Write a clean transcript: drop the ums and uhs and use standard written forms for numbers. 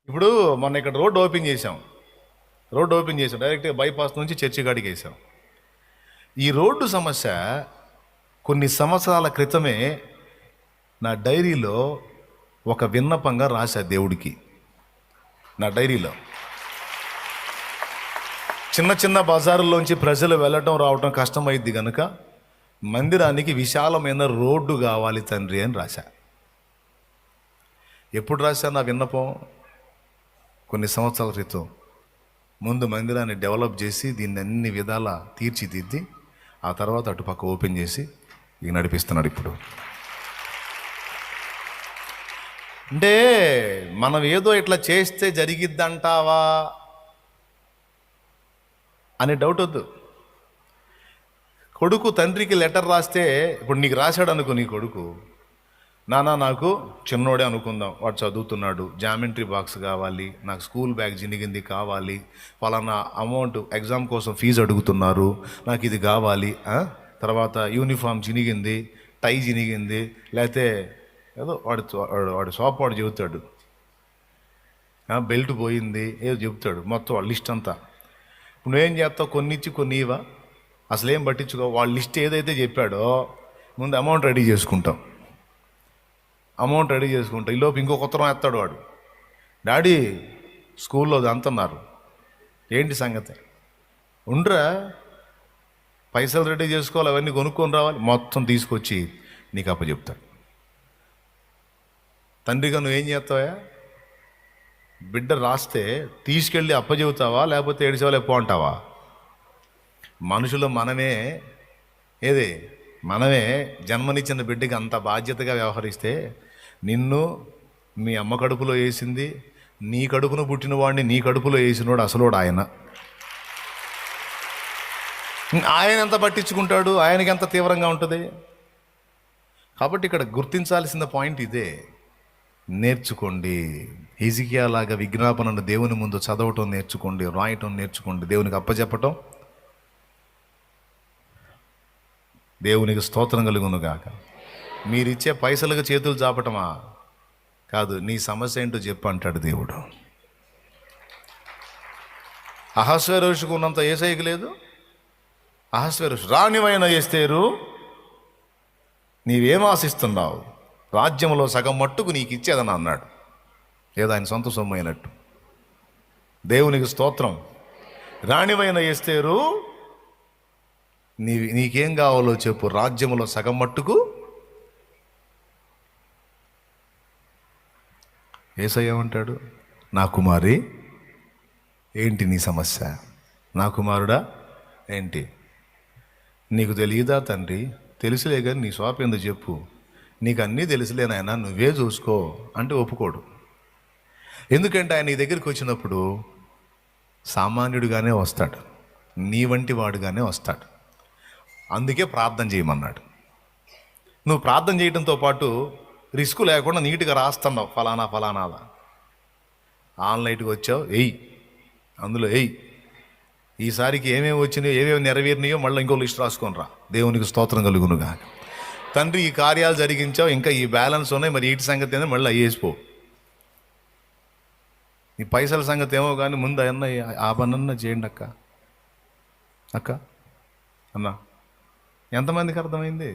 ఇప్పుడు మొన్న ఇక్కడ రోడ్డు ఓపెన్ చేసాం డైరెక్ట్గా బైపాస్ నుంచి చర్చి కాడికి వేసాం. ఈ రోడ్డు సమస్య కొన్ని సంవత్సరాల క్రితమే నా డైరీలో ఒక విన్నపంగా రాశా దేవుడికి. నా డైరీలో చిన్న చిన్న బజారుల్లోంచి ప్రజలు వెళ్ళటం రావటం కష్టమైద్ది కనుక మందిరానికి విశాలమైన రోడ్డు కావాలి తండ్రి అని రాశా. ఎప్పుడు రాశా నా విన్నపం? కొన్ని సంవత్సరాల క్రితం. ముందు మందిరాన్ని డెవలప్ చేసి దీన్ని అన్ని విధాలా తీర్చిదిద్ది ఆ తర్వాత అటుపక్క ఓపెన్ చేసి ఇక నడిపిస్తున్నాడు. ఇప్పుడు అంటే మనం ఏదో ఇట్లా చేస్తే జరిగిద్దంటావా అనే డౌట్ వద్దు. కొడుకు తండ్రికి లెటర్ రాస్తే, ఇప్పుడు నీకు రాశాడు అనుకో నీ కొడుకు, నాన్న నాకు చిన్నోడే అనుకుందాం, వాడు చదువుతున్నాడు, జామెంట్రీ బాక్స్ కావాలి, నాకు స్కూల్ బ్యాగ్ జినిగింది కావాలి, ఫలానా అమౌంట్ ఎగ్జామ్ కోసం ఫీజు అడుగుతున్నారు, నాకు ఇది కావాలి, తర్వాత యూనిఫామ్ చినిగింది, టై చినిగింది, లేకపోతే ఏదో వాడు షాప్ వాడు చెబుతాడు, బెల్ట్ పోయింది, ఏదో చెబుతాడు, మొత్తం వాడు లిస్ట్ అంతా. నువ్వేం చేస్తావు? కొన్ని ఇచ్చి కొన్ని ఇవా, అసలేం పట్టించుకో. వాళ్ళ లిస్ట్ ఏదైతే చెప్పాడో ముందు అమౌంట్ రెడీ చేసుకుంటాం. ఈలోపు ఇంకో ఉత్తరం వేస్తాడు వాడు, డాడీ స్కూల్లో అది అంటున్నారు, ఏంటి సంగతి? ఉండరా, పైసలు రెడీ చేసుకోవాలి, అవన్నీ కొనుక్కొని రావాలి, మొత్తం తీసుకొచ్చి నీకు అప్పచెప్తాడు. తండ్రిగా నువ్వేం చేస్తావా? బిడ్డ రాస్తే తీసుకెళ్ళి అప్పచెబుతావా, లేకపోతే ఏడిసేవాళ్ళు ఎప్పో అంటావా? మనుషులు మనమే జన్మనిచ్చిన బిడ్డకి అంత బాధ్యతగా వ్యవహరిస్తే, నిన్ను మీ అమ్మ కడుపులో వేసింది, నీ కడుపును పుట్టిన వాడిని నీ కడుపులో వేసినోడు అసలోడు ఆయన ఎంత పట్టించుకుంటాడు, ఆయనకి ఎంత తీవ్రంగా ఉంటుంది. కాబట్టి ఇక్కడ గుర్తించాల్సిన పాయింట్ ఇదే. నేర్చుకోండి. హిజ్కియా లాగా విజ్ఞాపనను దేవుని ముందు చదవటం నేర్చుకోండి, రాయటం నేర్చుకోండి, దేవునికి అప్పచెప్పటం. దేవునికి స్తోత్రం కలుగును గాక. మీరిచ్చే పైసలకు చేతులు చాపటమా కాదు, నీ సమస్య ఏంటో చెప్పు అంటాడు దేవుడు. అహస్వేరోషుకు ఉన్నంత ఏసైకి లేదు. అహస్వేరోషు, రాణివైన ఎస్తేరు నీవేం ఆశిస్తున్నావు, రాజ్యంలో సగం మట్టుకు నీకు ఇచ్చేదని అన్నాడు. ఏదో ఆయన సొంత సొమ్ము అయినట్టు. దేవునికి స్తోత్రం. రాణివైన ఎస్తేరు నీకేం కావాలో చెప్పు, రాజ్యంలో సగం మట్టుకు. యేసయ్య ఏమంటాడు? నా కుమారి ఏంటి నీ సమస్య? నా కుమారుడా ఏంటి? నీకు తెలియదా తండ్రి? తెలుసులే కానీ నీ షాప్ ఎందుకు చెప్పు, నీకు అన్నీ తెలుసులేనాయన, నువ్వే చూసుకో అంటే ఒప్పుకోడు. ఎందుకంటే ఆయన నీ దగ్గరికి వచ్చినప్పుడు సామాన్యుడిగానే వస్తాడు, నీ వంటి వాడుగానే వస్తాడు. అందుకే ప్రార్థన చేయమన్నాడు. నువ్వు ప్రార్థన చేయడంతో పాటు రిస్క్ లేకుండా నీట్గా రాస్తున్నావు, ఫలానా ఆన్లైన్కి వచ్చావు, అందులో ఈసారికి ఏమేమి వచ్చినాయో ఏమేమి నెరవేరినాయో మళ్ళీ ఇంకో లిస్ట్ రాసుకొని రా. దేవునికి స్తోత్రం కలుగునుగా. తండ్రి ఈ కార్యాలు జరిగించావు, ఇంకా ఈ బ్యాలెన్స్ ఉన్నాయి, మరి వీటి సంగతి ఏదో మళ్ళీ అయ్యేసిపో. ఈ పైసల సంగతి ఏమో కానీ ముందు అన్న ఆ పనన్నా చేయండి అక్క అన్న. ఎంతమందికి అర్థమైంది?